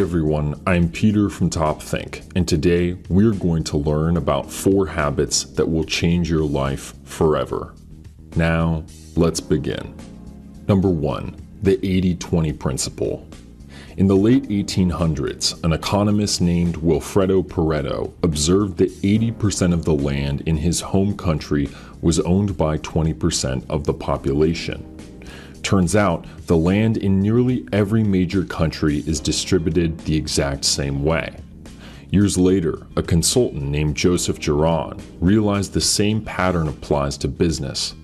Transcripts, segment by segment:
everyone, I'm Peter from TopThink, and today we're going to learn about 4 habits that will change your life forever. Now, let's begin. Number 1, the 80-20 principle. In the late 1800s, an economist named Wilfredo Pareto observed that 80% of the land in his home country was owned by 20% of the population. Turns out, the land in nearly every major country is distributed the exact same way. Years later, a consultant named Joseph Juran realized the same pattern applies to business.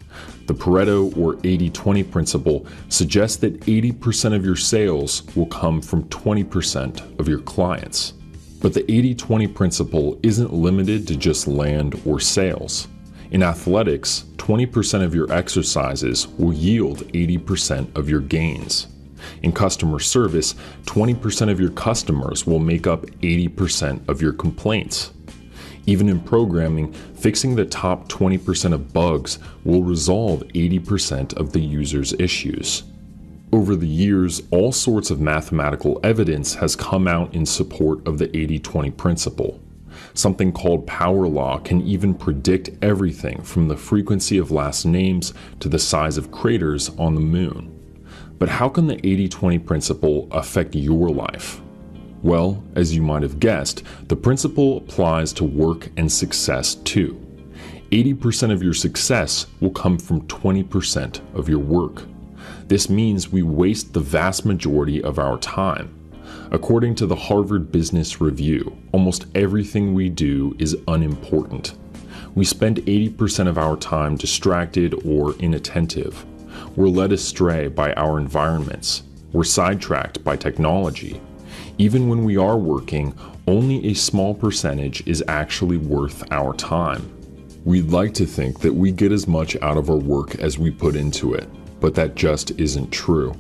The Pareto or 80-20 principle suggests that 80% of your sales will come from 20% of your clients. But the 80-20 principle isn't limited to just land or sales. In athletics, 20% of your exercises will yield 80% of your gains. In customer service, 20% of your customers will make up 80% of your complaints. Even in programming, fixing the top 20% of bugs will resolve 80% of the user's issues. Over the years, all sorts of mathematical evidence has come out in support of the 80-20 principle. Something called power law can even predict everything from the frequency of last names to the size of craters on the moon. But how can the 80-20 principle affect your life? Well, as you might have guessed, the principle applies to work and success too. 80% of your success will come from 20% of your work. This means we waste the vast majority of our time. According to the Harvard Business Review, almost everything we do is unimportant. We spend 80% of our time distracted or inattentive. We're led astray by our environments. We're sidetracked by technology. Even when we are working, only a small percentage is actually worth our time. We'd like to think that we get as much out of our work as we put into it, but that just isn't true.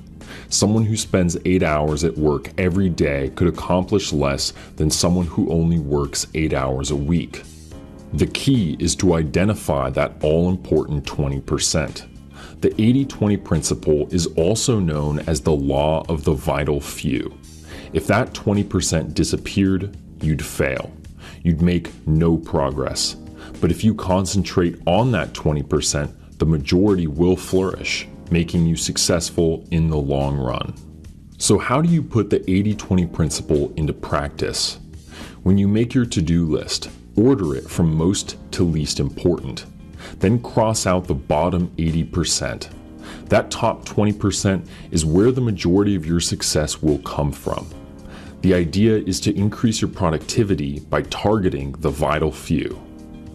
Someone who spends 8 hours at work every day could accomplish less than someone who only works 8 hours a week. The key is to identify that all-important 20%. The 80-20 principle is also known as the law of the vital few. If that 20% disappeared, you'd fail. You'd make no progress. But if you concentrate on that 20%, the majority will flourish, making you successful in the long run. So how do you put the 80-20 principle into practice? When you make your to-do list, order it from most to least important. Then cross out the bottom 80%. That top 20% is where the majority of your success will come from. The idea is to increase your productivity by targeting the vital few.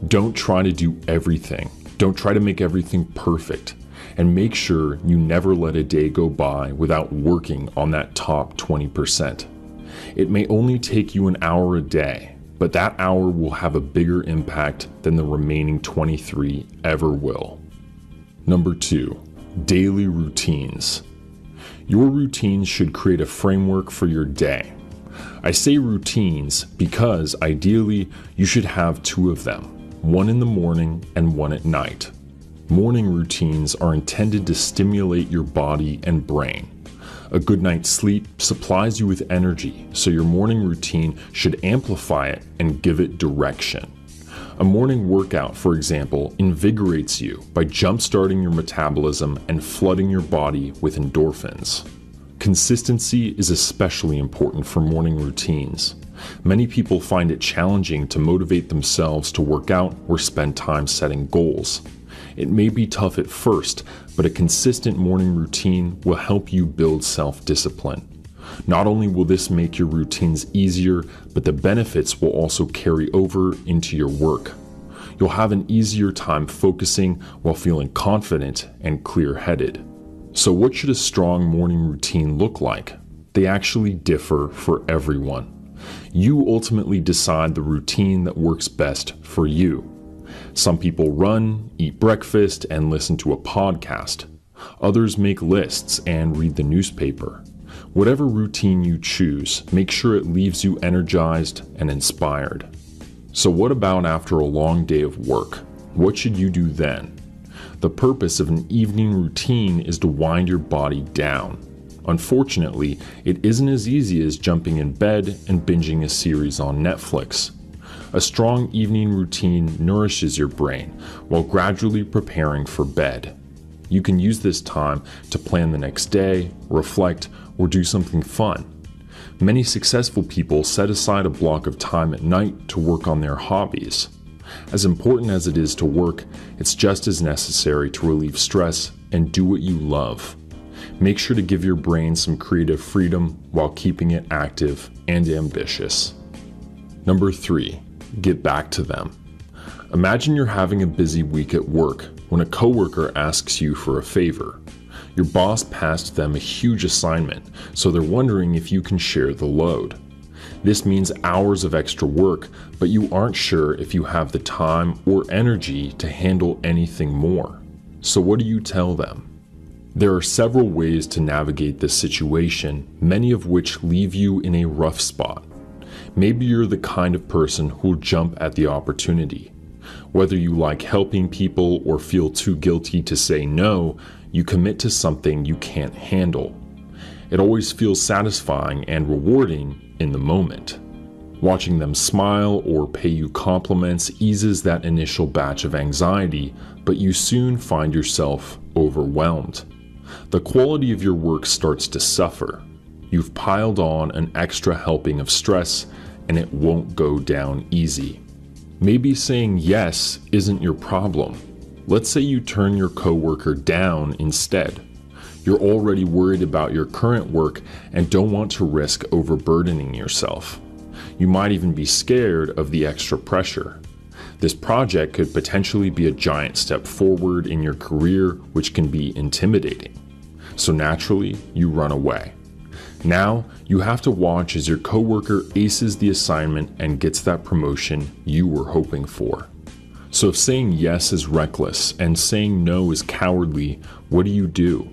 Don't try to do everything. Don't try to make everything perfect. And make sure you never let a day go by without working on that top 20%. It may only take you an hour a day, but that hour will have a bigger impact than the remaining 23 ever will. Number 2, daily routines. Your routines should create a framework for your day. I say routines because ideally you should have 2 of them, one in the morning and one at night. Morning routines are intended to stimulate your body and brain. A good night's sleep supplies you with energy, so your morning routine should amplify it and give it direction. A morning workout, for example, invigorates you by jump-starting your metabolism and flooding your body with endorphins. Consistency is especially important for morning routines. Many people find it challenging to motivate themselves to work out or spend time setting goals. It may be tough at first, but a consistent morning routine will help you build self-discipline. Not only will this make your routines easier, but the benefits will also carry over into your work. You'll have an easier time focusing while feeling confident and clear-headed. So what should a strong morning routine look like? They actually differ for everyone. You ultimately decide the routine that works best for you. Some people run, eat breakfast, and listen to a podcast. Others make lists and read the newspaper. Whatever routine you choose, make sure it leaves you energized and inspired. So what about after a long day of work? What should you do then? The purpose of an evening routine is to wind your body down. Unfortunately, it isn't as easy as jumping in bed and binging a series on Netflix. A strong evening routine nourishes your brain while gradually preparing for bed. You can use this time to plan the next day, reflect, or do something fun. Many successful people set aside a block of time at night to work on their hobbies. As important as it is to work, it's just as necessary to relieve stress and do what you love. Make sure to give your brain some creative freedom while keeping it active and ambitious. Number 3, get back to them. Imagine you're having a busy week at work when a coworker asks you for a favor. Your boss passed them a huge assignment, so they're wondering if you can share the load. This means hours of extra work, but you aren't sure if you have the time or energy to handle anything more. So what do you tell them? There are several ways to navigate this situation, many of which leave you in a rough spot. Maybe you're the kind of person who'll jump at the opportunity. Whether you like helping people or feel too guilty to say no, you commit to something you can't handle. It always feels satisfying and rewarding in the moment. Watching them smile or pay you compliments eases that initial batch of anxiety, but you soon find yourself overwhelmed. The quality of your work starts to suffer. You've piled on an extra helping of stress, and it won't go down easy. Maybe saying yes isn't your problem. Let's say you turn your coworker down instead. You're already worried about your current work and don't want to risk overburdening yourself. You might even be scared of the extra pressure. This project could potentially be a giant step forward in your career, which can be intimidating. So naturally, you run away. Now, you have to watch as your coworker aces the assignment and gets that promotion you were hoping for. So if saying yes is reckless and saying no is cowardly, what do?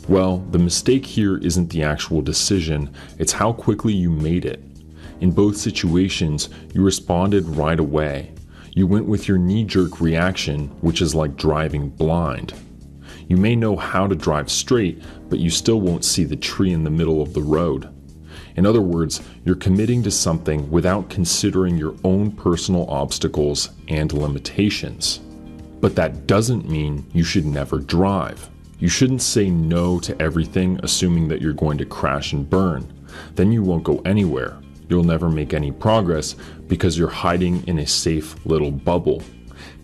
Well, the mistake here isn't the actual decision, it's how quickly you made it. In both situations, you responded right away. You went with your knee-jerk reaction, which is like driving blind. You may know how to drive straight, but you still won't see the tree in the middle of the road. In other words, you're committing to something without considering your own personal obstacles and limitations. But that doesn't mean you should never drive. You shouldn't say no to everything assuming that you're going to crash and burn. Then you won't go anywhere. You'll never make any progress because you're hiding in a safe little bubble.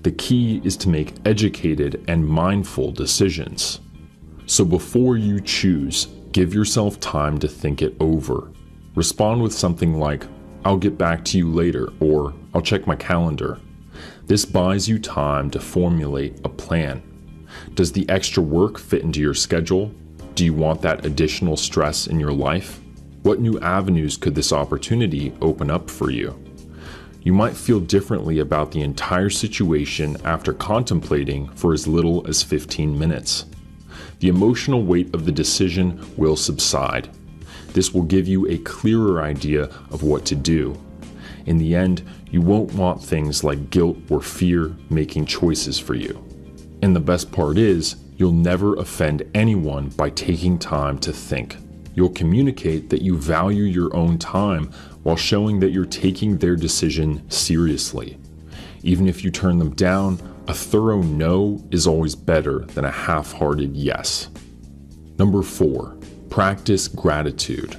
The key is to make educated and mindful decisions. So before you choose, give yourself time to think it over. Respond with something like, "I'll get back to you later," or "I'll check my calendar." This buys you time to formulate a plan. Does the extra work fit into your schedule? Do you want that additional stress in your life? What new avenues could this opportunity open up for you? You might feel differently about the entire situation after contemplating for as little as 15 minutes. The emotional weight of the decision will subside. This will give you a clearer idea of what to do. In the end, you won't want things like guilt or fear making choices for you. And the best part is, you'll never offend anyone by taking time to think. You'll communicate that you value your own time while showing that you're taking their decision seriously. Even if you turn them down, a thorough no is always better than a half-hearted yes. Number 4, practice gratitude.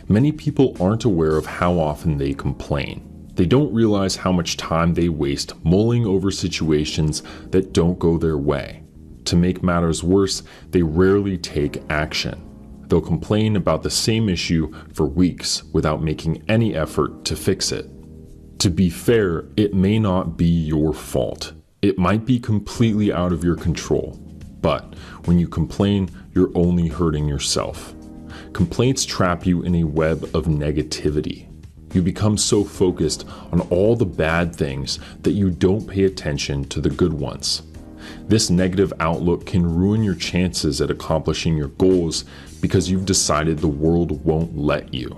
Many people aren't aware of how often they complain. They don't realize how much time they waste mulling over situations that don't go their way. To make matters worse, they rarely take action. They'll complain about the same issue for weeks without making any effort to fix it. To be fair, it may not be your fault. It might be completely out of your control. But when you complain, you're only hurting yourself. Complaints trap you in a web of negativity. You become so focused on all the bad things that you don't pay attention to the good ones. This negative outlook can ruin your chances at accomplishing your goals because you've decided the world won't let you.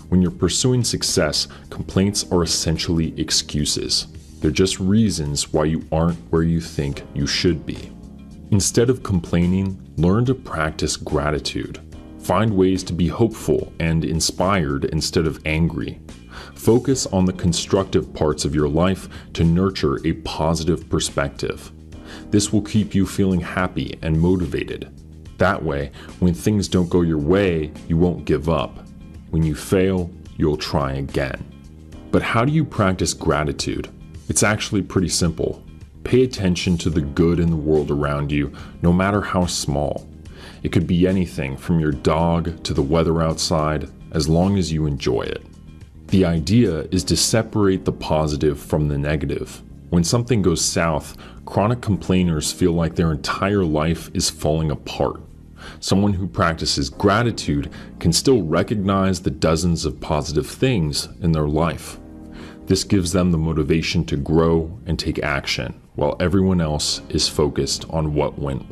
When you're pursuing success, complaints are essentially excuses. They're just reasons why you aren't where you think you should be. Instead of complaining, learn to practice gratitude. Find ways to be hopeful and inspired instead of angry. Focus on the constructive parts of your life to nurture a positive perspective. This will keep you feeling happy and motivated. That way, when things don't go your way, you won't give up. When you fail, you'll try again. But how do you practice gratitude? It's actually pretty simple. Pay attention to the good in the world around you, no matter how small. It could be anything from your dog to the weather outside, as long as you enjoy it. The idea is to separate the positive from the negative. When something goes south, chronic complainers feel like their entire life is falling apart. Someone who practices gratitude can still recognize the dozens of positive things in their life. This gives them the motivation to grow and take action, while everyone else is focused on what went